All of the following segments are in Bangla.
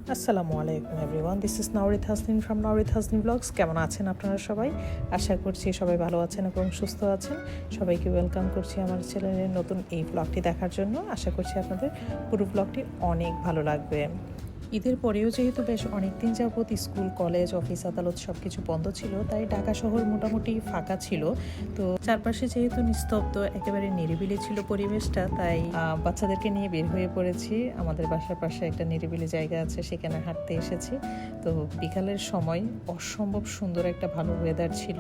আসসালামু আলাইকুম everyone, this is Naorid Hasnin from Naorid Hasnin blogs. কেমন আছেন আপনারা সবাই? আশা করছি সবাই ভালো আছেন এবং সুস্থ আছেন। সবাইকে ওয়েলকাম করছি আমার চ্যানেলের নতুন এই ব্লগটি দেখার জন্য। আশা করছি আপনাদের পুরো ব্লগটি অনেক ভালো লাগবে। ঈদের পরেও যেহেতু বেশ অনেক দিন যাবৎ স্কুল, কলেজ, অফিস, আদালত সব কিছু বন্ধ ছিল, তাই ঢাকা শহর মোটামুটি ফাঁকা ছিল। তো চারপাশে যেহেতু নিস্তব্ধ, একেবারে নিরিবিলি ছিল পরিবেশটা, তাই বাচ্চাদেরকে নিয়ে বের হয়ে পড়েছি। আমাদের বাসার পাশে একটা নিরিবিলি জায়গা আছে, সেখানে হাঁটতে এসেছি। তো বিকালের সময় অসম্ভব সুন্দর একটা ভালো ওয়েদার ছিল।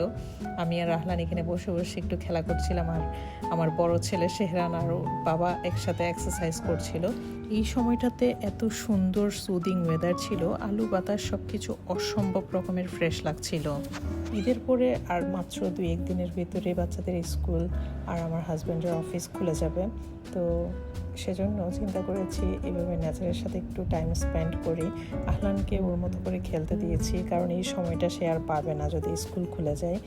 আমি আর রাহলান এখানে বসে বসে একটু খেলা করছিলাম, আর আমার বড় ছেলে শেহরান আর ওর বাবা একসাথে এক্সারসাইজ করছিল। এই সময়টাতে এত সুন্দর সুদিং ওয়েদার ছিল, আলু বাতাস সব কিছু অসম্ভব রকমের ফ্রেশ লাগছিল। ঈদের পরে আর মাত্র 2-1 দিনের ভিতরে বাচ্চাদের স্কুল আর আমার হাজব্যান্ডের অফিস খুলে যাবে। তো সেজন্য চিন্তা করেছি এভাবে নেচারের সাথে একটু টাইম স্পেন্ড করি। আহলানকে ওর মতো করে খেলতে দিয়েছি, কারণ এই সময়টা সে আর পাবে না যদি স্কুল খুলে যায়।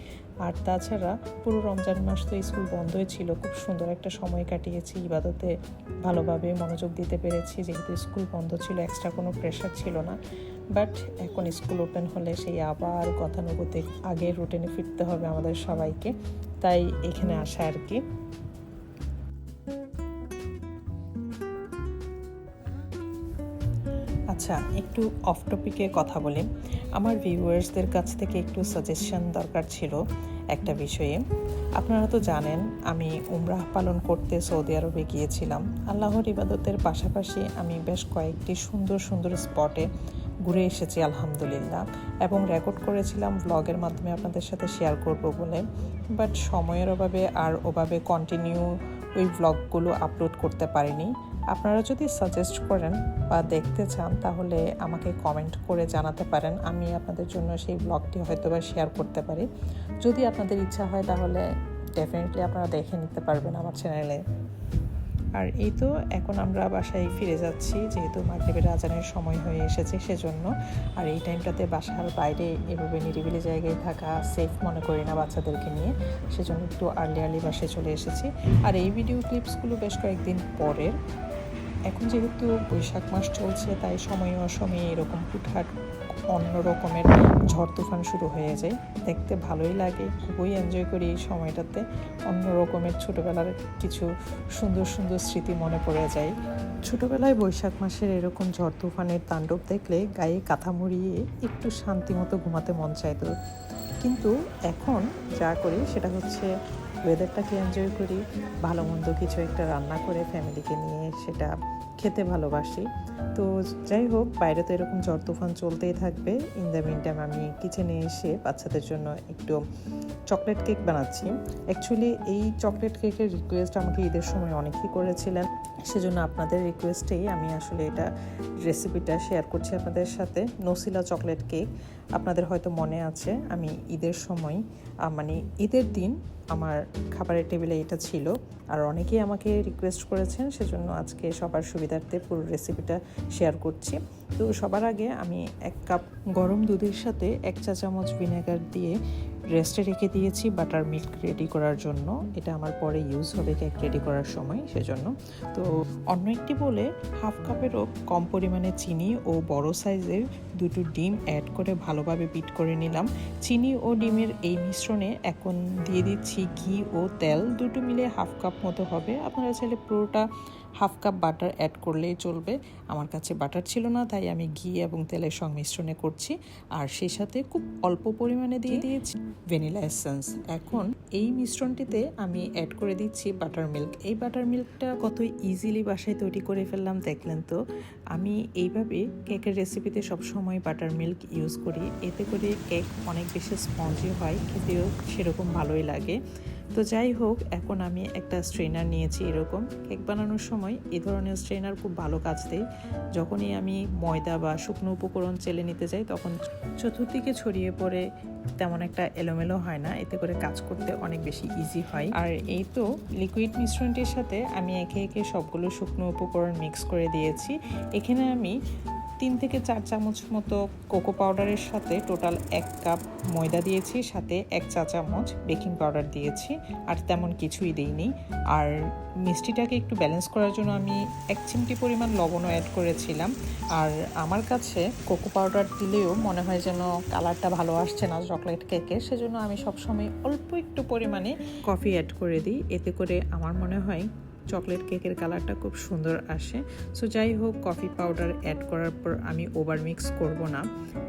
আর তাছাড়া পুরো রমজান মাস তো স্কুল বন্ধই ছিল, খুব সুন্দর একটা সময় কাটিয়েছি, ইবাদতে ভালোভাবে মনোযোগ দিতে পেরেছি যেহেতু স্কুল বন্ধ ছিল, এক্সট্রা কোনো প্রেশার ছিল না। বাট এখন স্কুল ওপেন হলে সেই আবার গতানুগতিক আগের রুটিনে ফিরতে হবে আমাদের সবাইকে, তাই এখানে আসা আর কি। আচ্ছা, একটু অফ টপিকে কথা বলি। আমার ভিউয়ার্সদের কাছ থেকে একটু সাজেশন দরকার ছিল একটা বিষয়ে। আপনারা তো জানেন আমি উমরাহ পালন করতে সৌদি আরবে গিয়েছিলাম। আল্লাহর ইবাদতের পাশাপাশি আমি বেশ কয়েকটি সুন্দর সুন্দর স্পটে ঘুরে এসেছি আলহামদুলিল্লাহ, এবং রেকর্ড করেছিলাম ব্লগের মাধ্যমে আপনাদের সাথে শেয়ার করব বলে। বাট সময়ের অভাবে আর ওভাবে কন্টিনিউ ওই ব্লগগুলো আপলোড করতে পারিনি। আপনারা যদি সাজেস্ট করেন বা দেখতে চান তাহলে আমাকে কমেন্ট করে জানাতে পারেন, আমি আপনাদের জন্য সেই ব্লগটি হয়তো বা শেয়ার করতে পারি। যদি আপনাদের ইচ্ছা হয় তাহলে ডেফিনেটলি আপনারা দেখে নিতে পারবেন আমার চ্যানেলে। আর এই তো এখন আমরা বাসায় ফিরে যাচ্ছি, যেহেতু মাগরিবের আজানের সময় হয়ে এসেছে সেজন্য। আর এই টাইমটাতে বাসার বাইরে এভাবে নিরিবিলি জায়গায় থাকা সেফ মনে করি না বাচ্চাদেরকে নিয়ে, সেজন্য একটু আর্লি বাসায় চলে এসেছি। আর এই ভিডিও ক্লিপসগুলো বেশ কয়েকদিন পরের। এখন যেহেতু বৈশাখ মাস চলছে, তাই সময়ে অসময়ে এরকম হুটহাট অন্য রকমের ঝড় তুফান শুরু হয়ে যায়, দেখতে ভালোই লাগে, খুবই এনজয় করি এই সময়টাতে। অন্য রকমের ছোটোবেলার কিছু সুন্দর সুন্দর স্মৃতি মনে পড়ে যায়। ছোটোবেলায় বৈশাখ মাসের এরকম ঝড় তুফানের তাণ্ডব দেখলে গায়ে কাঁথা মুড়িয়ে একটু শান্তি মতো ঘুমাতে মন চাইতো। কিন্তু এখন যা করি সেটা হচ্ছে ওয়েদারটাকে এনজয় করি, ভালো মন্দ কিছু একটা রান্না করে ফ্যামিলিকে নিয়ে সেটা খেতে ভালোবাসি। তো যাই হোক, বাইরে তো এরকম ঝড় তুফান চলতেই থাকবে। ইন দ্য মিন টাইম আমি কিচেনে এসে বাচ্চাদের জন্য একটু চকলেট কেক বানাচ্ছি। অ্যাকচুয়ালি এই চকলেট কেকের রিকোয়েস্ট আমাকে ঈদের সময় অনেকেই করেছিলেন, সেজন্য আপনাদের রিকোয়েস্টেই আমি আসলে এটা রেসিপিটা শেয়ার করছি আপনাদের সাথে। নসিলা চকলেট কেক, আপনাদের হয়তো মনে আছে আমি ঈদের সময় মানে ঈদের দিন আমার খাবারের টেবিলে এটা ছিল, আর অনেকেই আমাকে রিকোয়েস্ট করেছেন, সেজন্য আজকে সবার সুবিধার্থে পুরো রেসিপিটা শেয়ার করছি। তো সবার আগে আমি 1 কাপ গরম দুধের সাথে 1 চা চামচ ভিনেগার দিয়ে রেস্টে রেখে দিয়েছি বাটার মিল্ক রেডি করার জন্য। এটা আমার পরে ইউজ হবে কেক রেডি করার সময়, সেজন্য। তো অন্য একটি বলে 1/2 কাপেরও কম পরিমাণে চিনি ও বড় সাইজের 2টো ডিম অ্যাড করে ভালোভাবে বিট করে নিলাম। চিনি ও ডিমের এই মিশ্রণে এখন দিয়ে দিচ্ছি ঘি ও তেল, দুটো মিলে 1/2 কাপ মতো হবে। আপনারা চাইলে পুরোটা 1/2 কাপ বাটার অ্যাড করলেই চলবে। আমার কাছে বাটার ছিল না, তাই আমি ঘি এবং তেলের সংমিশ্রণে করছি। আর সেই সাথে খুব অল্প পরিমাণে দিয়ে দিয়েছি ভ্যানিলা এসেন্স। এখন এই মিশ্রণটিতে আমি অ্যাড করে দিচ্ছি বাটার মিল্ক। এই বাটার মিল্কটা কত ইজিলি বাসায় তৈরি করে ফেললাম দেখলেন তো। আমি এইভাবে কেকের রেসিপিতে সবসময় বাটার মিল্ক ইউজ করি, এতে করে কেক অনেক বেশি স্পঞ্জি হয়, খেতেও সেরকম ভালোই লাগে। তো যাই হোক, এখন আমি একটা স্ট্রেনার নিয়েছি। এরকম কেক বানানোর সময় এই ধরনের স্ট্রেনার খুব ভালো কাজ দেয়। যখনই আমি ময়দা বা শুকনো উপকরণ চেলে নিতে যাই তখন চতুর্দিকে ছড়িয়ে পড়ে তেমন একটা এলোমেলো হয় না, এতে করে কাজ করতে অনেক বেশি ইজি হয়। আর এই তো লিকুইড মিশ্রণটির সাথে আমি একে একে সবগুলো শুকনো উপকরণ মিক্স করে দিয়েছি। এখানে আমি 3 থেকে 4 চামচ মতো কোকো পাউডারের সাথে টোটাল 1 কাপ ময়দা দিয়েছি, সাথে 1 চা চামচ বেকিং পাউডার দিয়েছি, আর তেমন কিছুই দিইনি। আর মিষ্টিটাকে একটু ব্যালেন্স করার জন্য আমি 1 চিমটি পরিমাণ লবণও অ্যাড করেছিলাম। আর আমার কাছে কোকো পাউডার দিলেও মনে হয় যেন কালারটা ভালো আসছে না চকলেট কেকের, সেজন্য আমি সবসময় অল্প একটু পরিমাণে কফি অ্যাড করে দিই। এতে করে আমার মনে হয় চকলেট কেকের কালারটা খুব সুন্দর আসে। সো যাই হোক, কফি পাউডার অ্যাড করার পর আমি ওভার মিক্স করব না।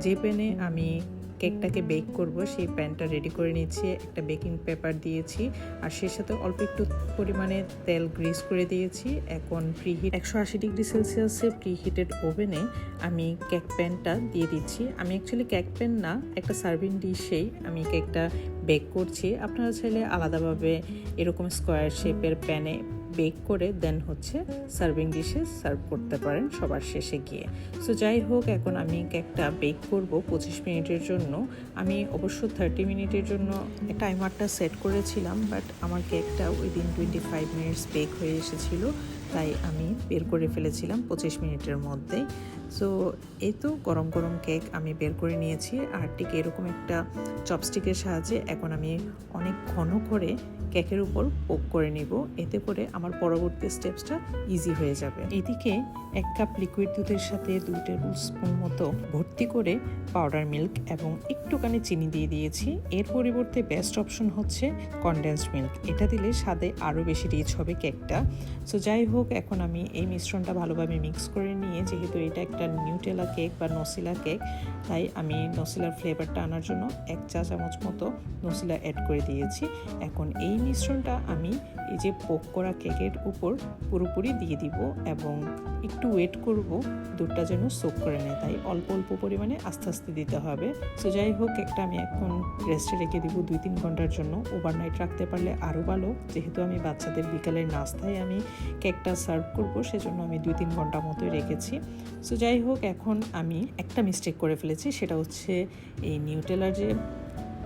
যে প্যানে আমি কেকটাকে বেক করব সেই প্যানটা রেডি করে নিচ্ছি, একটা বেকিং পেপার দিয়েছি, আর সেই সাথে অল্প একটু পরিমাণে তেল গ্রিস করে দিয়েছি। এখন প্রিহিট 180 ডিগ্রি সেলসিয়াসে প্রিহিটেড ওভেনে আমি কেক প্যানটা দিয়ে দিচ্ছি। আমি অ্যাকচুয়ালি কেক প্যান না, একটা সার্ভিং ডিশেই আমি কেকটা বেক করছি। আপনারা চাইলে আলাদাভাবে এরকম স্কোয়ার শেপের প্যানে বেক করে দেন হচ্ছে সার্ভিং ডিশে সার্ভ করতে পারেন সবার শেষে গিয়ে। সো যাই হোক, এখন আমি কেকটা বেক করব 25 মিনিটের জন্য। আমি অবশ্য 30 মিনিটের জন্য টাইমারটা সেট করেছিলাম, বাট আমার কেকটা উইদিন 25 মিনিটস বেক হয়ে এসেছিল, তাই আমি বের করে ফেলেছিলাম 25 মিনিটের মধ্যেই। সো এই তো গরম গরম কেক আমি বের করে নিয়েছি, আর ঠিক এরকম একটা চপস্টিকের সাহায্যে এখন আমি অনেক ঘন করে কেকের উপর পোক করে নিব। এতে করে আমার পরবর্তী স্টেপসটা ইজি হয়ে যাবে। এদিকে 1 কাপ লিকুইড দুধের সাথে 2 টেবিল স্পুন মতো ভর্তি করে পাউডার মিল্ক এবং একটুখানি চিনি দিয়ে দিয়েছি। এর পরিবর্তে বেস্ট অপশন হচ্ছে কনডেন্সড মিল্ক, এটা দিলে স্বাদে আরও বেশি রিচ হবে কেকটা। সো যাই হোক, এখন আমি এই মিশ্রণটা ভালোভাবে মিক্স করে নিয়ে, যেহেতু এটা একটা নিউটেলা কেক বা নসিলা কেক, তাই আমি নসিলার ফ্লেভারটা আনার জন্য 1 চা চামচ মতো নসিলা অ্যাড করে দিয়েছি। এখন এই মিশ্রণটা আমি এই যে পোক করা কেকের উপর পুরোপুরি দিয়ে দিব এবং একটু ওয়েট করব দুধটা যেন সোক করে নেয়, তাই অল্প অল্প পরিমাণে আস্তে আস্তে দিতে হবে। সো যাই হোক, কেকটা আমি এখন রেস্টে রেখে দিব 2-3 ঘন্টার জন্য। ওভারনাইট রাখতে পারলে আরও ভালো, যেহেতু আমি বাচ্চাদের বিকালের নাস্তায় আমি কেকটা সার্ভ করব, সেজন্য আমি 2-3 ঘন্টা মতোই রেখেছি। সো যাই হোক, এখন আমি একটা মিস্টেক করে ফেলেছি, সেটা হচ্ছে এই নিউটেলার যে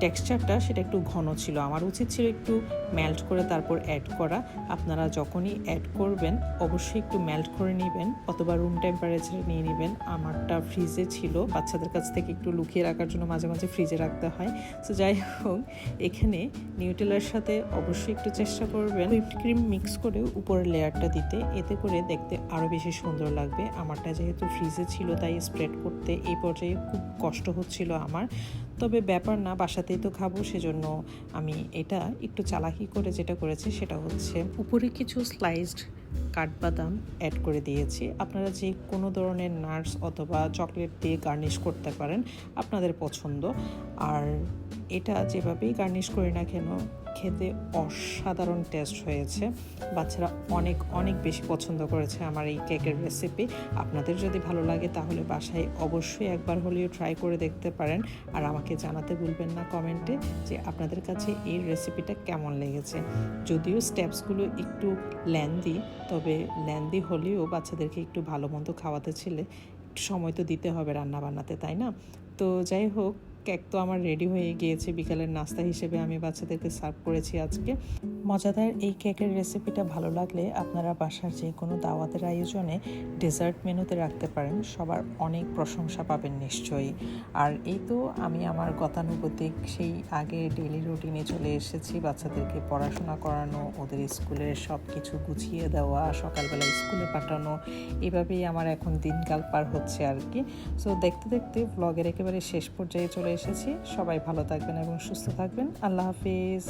টেক্সচারটা সেটা একটু ঘন ছিল। আমার উচিত ছিল একটু মেল্ট করে তারপর অ্যাড করা। আপনারা যখনই অ্যাড করবেন অবশ্যই একটু মেল্ট করে নেবেন অথবা রুম টেম্পারেচারে নিয়ে নেবেন। আমারটা ফ্রিজে ছিল, বাচ্চাদের কাছ থেকে একটু লুকিয়ে রাখার জন্য মাঝে মাঝে ফ্রিজে রাখতে হয়। সো যাই হোক, এখানে নিউটেলার সাথে অবশ্যই একটু চেষ্টা করবেন হুইপড ক্রিম মিক্স করে উপরের লেয়ারটা দিতে, এতে করে দেখতে আরও বেশি সুন্দর লাগবে। আমারটা যেহেতু ফ্রিজে ছিল তাই স্প্রেড করতে এই পর্যায়ে খুব কষ্ট হচ্ছিল আমার, তবে ব্যাপার না, বাসাতেই তো খাবো, সেজন্য আমি এটা একটু চালাকি করে যেটা করেছি সেটা হচ্ছে উপরে কিছু স্লাইসড কাঠবাদাম অ্যাড করে দিয়েছি। আপনারা যে কোনো ধরনের নাটস অথবা চকলেট দিয়ে গার্নিশ করতে পারেন, আপনাদের পছন্দ। আর এটা যেভাবেই গার্নিশ করি না কেন, খেতে অসাধারণ টেস্ট হয়েছে। বাচ্চারা অনেক অনেক বেশি পছন্দ করেছে আমার এই কেকের রেসিপি। আপনাদের যদি ভালো লাগে তাহলে বাসায় অবশ্যই একবার হলেও ট্রাই করে দেখতে পারেন, আর আমাকে জানাতে ভুলবেন না কমেন্টে যে আপনাদের কাছে এই রেসিপিটা কেমন লেগেছে। যদিও স্টেপসগুলো একটু লেন্দি, তবে লেন্দি হলেও বাচ্চাদেরকে একটু ভালো মন্দ খাওয়াতে ছিলে একটু সময় তো দিতে হবে রান্না বান্নাতে, তাই না? তো যাই হোক, কেক তো আমার রেডি হয়ে গিয়েছে। বিকালের নাস্তা হিসেবে আমি বাচ্চাদেরকে সার্ভ করেছি আজকে। মজাদার এই কেকের রেসিপিটা ভালো লাগলে আপনারা বাসার যে কোনো দাওয়াতের আয়োজনে ডেজার্ট মেনুতে রাখতে পারেন, সবার অনেক প্রশংসা পাবেন নিশ্চয়ই। আর এই তো আমি আমার গতানুগতিক সেই আগে ডেইলি রুটিনে চলে এসেছি। বাচ্চাদেরকে পড়াশোনা করানো, ওদের স্কুলের সব কিছু গুছিয়ে দেওয়া, সকালবেলা স্কুলে পাঠানো, এভাবেই আমার এখন দিনকাল পার হচ্ছে আর কি। সো দেখতে দেখতে ব্লগের একেবারে শেষ পর্যায়ে চলে এসেছি। সবাই ভালো থাকবেন এবং সুস্থ থাকবেন। আল্লাহ হাফিজ।